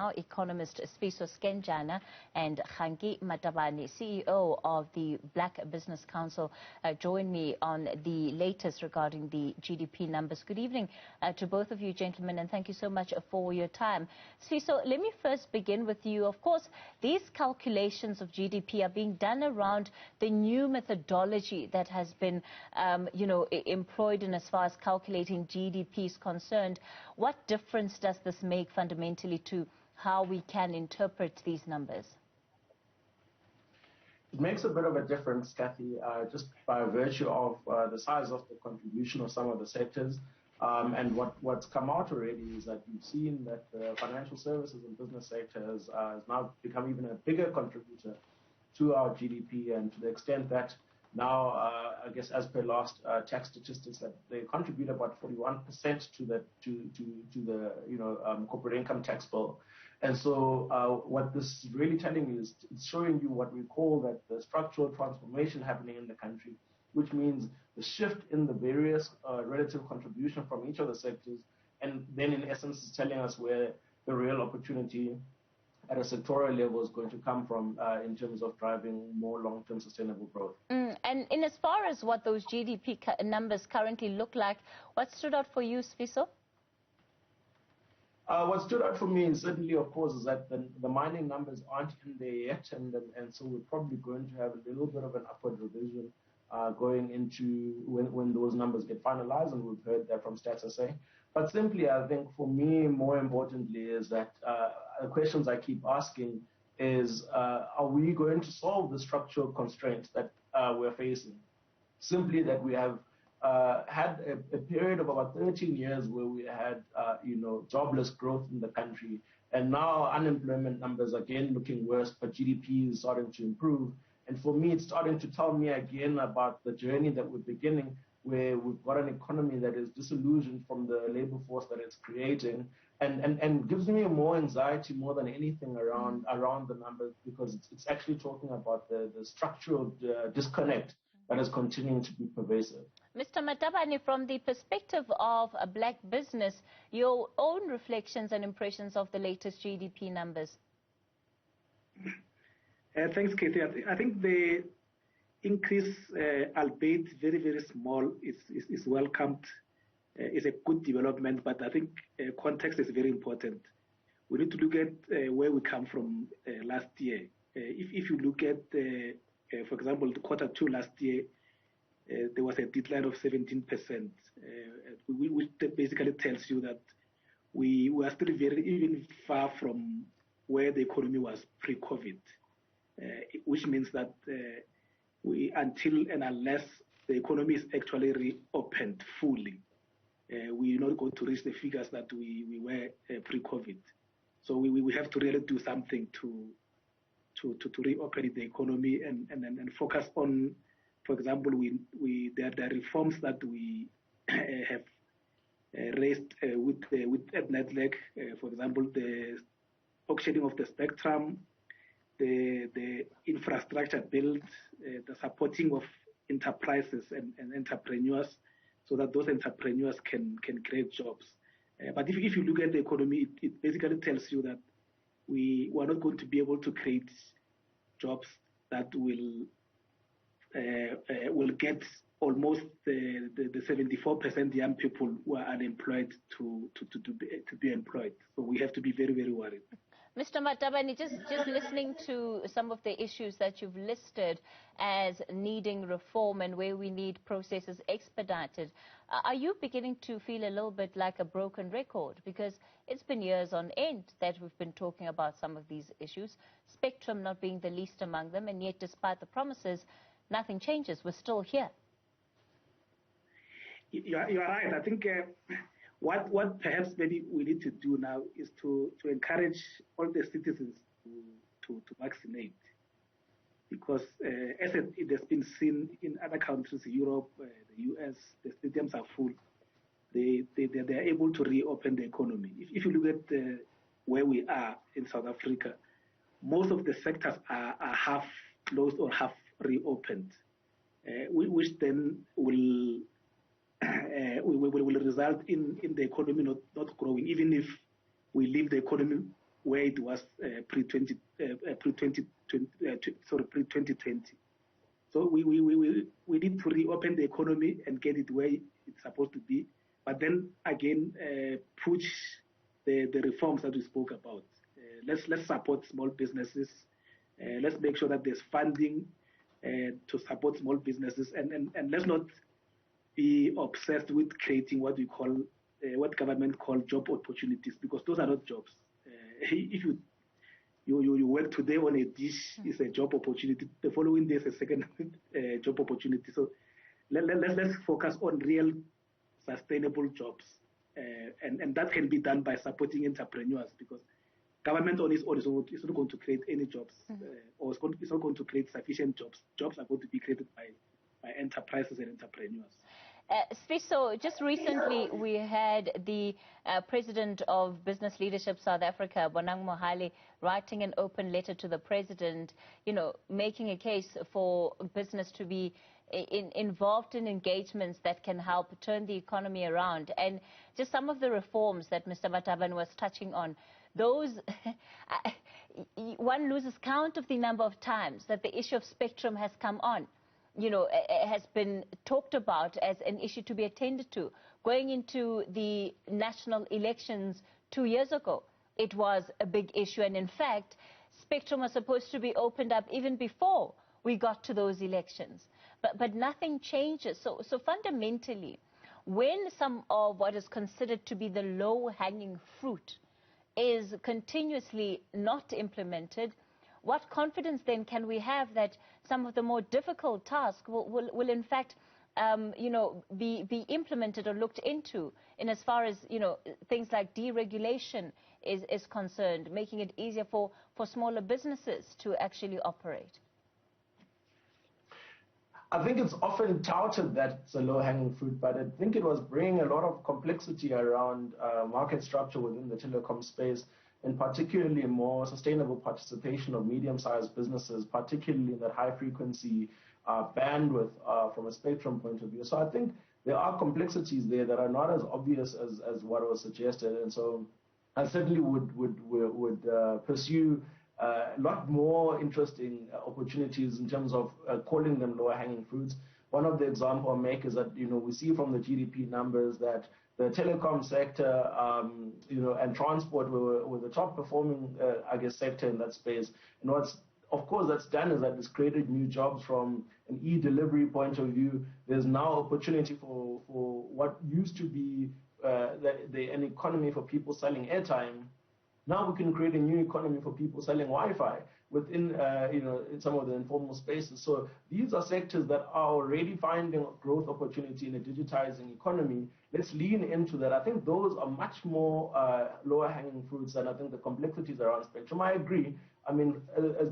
now. Economist Sifiso Skenjana and Kganki Matabane, CEO of the Black Business Council, join me on the latest regarding the GDP numbers. Good evening to both of you, gentlemen, and thank you so much for your time. Sifiso, let me first begin with you. Of course, these calculations of GDP are being done around the new methodology that has been, employed in as far as calculating GDP is concerned. What difference does this make fundamentally to how we can interpret these numbers? It makes a bit of a difference, Kathy, just by virtue of the size of the contribution of some of the sectors. And what's come out already is that we've seen that the financial services and business sectors has now become even a bigger contributor to our GDP, and to the extent that now, I guess, as per last tax statistics, that they contribute about 41% to the corporate income tax bill. And so, what this is really telling you is it's showing you what we call that the structural transformation happening in the country, which means the shift in the various relative contribution from each of the sectors, and then in essence is telling us where the real opportunity at a sectoral level is going to come from in terms of driving more long-term sustainable growth. And in as far as what those GDP numbers currently look like, what stood out for you, Sifiso? What stood out for me, certainly, of course, is that the mining numbers aren't in there yet, and so we're probably going to have a little bit of an upward revision going into when those numbers get finalized, and we've heard that from Stats SA. But simply, I think for me, more importantly, is that the questions I keep asking is, are we going to solve the structural constraints that we're facing? Simply that we have had a period of about 13 years where we had, jobless growth in the country, and now unemployment numbers again looking worse, but GDP is starting to improve. And for me, it's starting to tell me again about the journey that we're beginning, where we've got an economy that is disillusioned from the labor force that it's creating, and gives me more anxiety more than anything around the numbers, because it's actually talking about the structural disconnect that is continuing to be pervasive. Mr. Matabane, from the perspective of a black business, your own reflections and impressions of the latest GDP numbers? Thanks, Katie. I think the increase, albeit very, very small, is welcomed. Is a good development, but I think context is very important. We need to look at where we come from last year. If you look at, for example, the Q2 last year, there was a decline of 17%, which basically tells you that we are still even far from where the economy was pre-COVID, which means that until and unless the economy is actually reopened fully, we're not going to reach the figures that we were pre-COVID. So we have to really do something to reopen the economy and focus on, for example, there are reforms that we have raised with NetLeg, for example, the auctioning of the spectrum, the infrastructure build, the supporting of enterprises and entrepreneurs, so that those entrepreneurs can create jobs. But if you look at the economy, it basically tells you that we are not going to be able to create jobs that will get almost the 74% young people who are unemployed to be employed. So we have to be very, very worried. Mr. Matabane, just listening to some of the issues that you've listed as needing reform and where we need processes expedited, are you beginning to feel a little bit like a broken record? Because it's been years on end that we've been talking about some of these issues, spectrum not being the least among them, and yet despite the promises, nothing changes. We're still here. You're right. I think what perhaps maybe we need to do now is to encourage all the citizens to vaccinate, because as it has been seen in other countries, Europe, the US, the stadiums are full. They are able to reopen the economy. If you look at where we are in South Africa, most of the sectors are half closed or half reopened, which then will result in the economy not growing, even if we leave the economy where it was pre-2020. So we need to reopen the economy and get it where it's supposed to be, but then again push the reforms that we spoke about. Let's support small businesses. Let's make sure that there's funding to support small businesses, and let's not be obsessed with creating what we call what government call job opportunities, because those are not jobs. If you work today on a dish, is a job opportunity. The following day is a second job opportunity. So let's focus on real sustainable jobs, and that can be done by supporting entrepreneurs, because government on its own is not going to create any jobs, or it's not going to create sufficient jobs. Jobs are going to be created by enterprises and entrepreneurs. Sifiso, just recently we had the President of Business Leadership South Africa, Bonang Mohale, writing an open letter to the President, making a case for business to be involved in engagements that can help turn the economy around. And just some of the reforms that Mr. Matabane was touching on, those, one loses count of the number of times that the issue of spectrum has come on. Has been talked about as an issue to be attended to. Going into the national elections 2 years ago, it was a big issue. And in fact, spectrum was supposed to be opened up even before we got to those elections. But nothing changes. So fundamentally, when some of what is considered to be the low-hanging fruit is continuously not implemented, what confidence then can we have that some of the more difficult tasks will in fact, be implemented or looked into, in as far as, things like deregulation is concerned, making it easier for smaller businesses to actually operate? I think it's often touted that it's a low-hanging fruit, but I think it was bringing a lot of complexity around market structure within the telecom space, and particularly a more sustainable participation of medium-sized businesses, particularly in that high-frequency bandwidth from a spectrum point of view. So I think there are complexities there that are not as obvious as what was suggested, and so I certainly would pursue a lot more interesting opportunities in terms of calling them lower-hanging fruits. One of the examples I'll make is that, we see from the GDP numbers that the telecom sector, and transport were the top performing, sector in that space. And of course, that's done is that it's created new jobs from an e-delivery point of view. There's now opportunity for what used to be an economy for people selling airtime. Now we can create a new economy for people selling Wi-Fi within, in some of the informal spaces. So these are sectors that are already finding growth opportunity in a digitizing economy. Let's lean into that. I think those are much more lower-hanging fruits than I think the complexities around spectrum. I agree. I mean,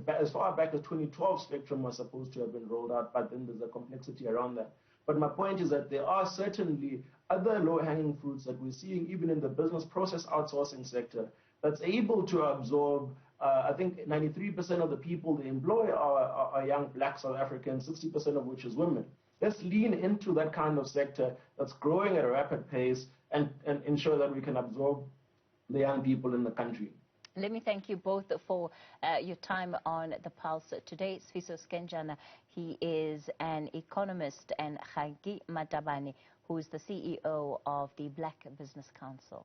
as far back as 2012, spectrum was supposed to have been rolled out, but then there's a complexity around that. But my point is that there are certainly other low-hanging fruits that we're seeing even in the business process outsourcing sector that's able to absorb. I think 93% of the people they employ are young black South Africans, 60% of which is women. Let's lean into that kind of sector that's growing at a rapid pace and ensure that we can absorb the young people in the country. Let me thank you both for your time on The Pulse today. Sifiso Skenjana, he is an economist, and Kganki Matabane, who is the CEO of the Black Business Council.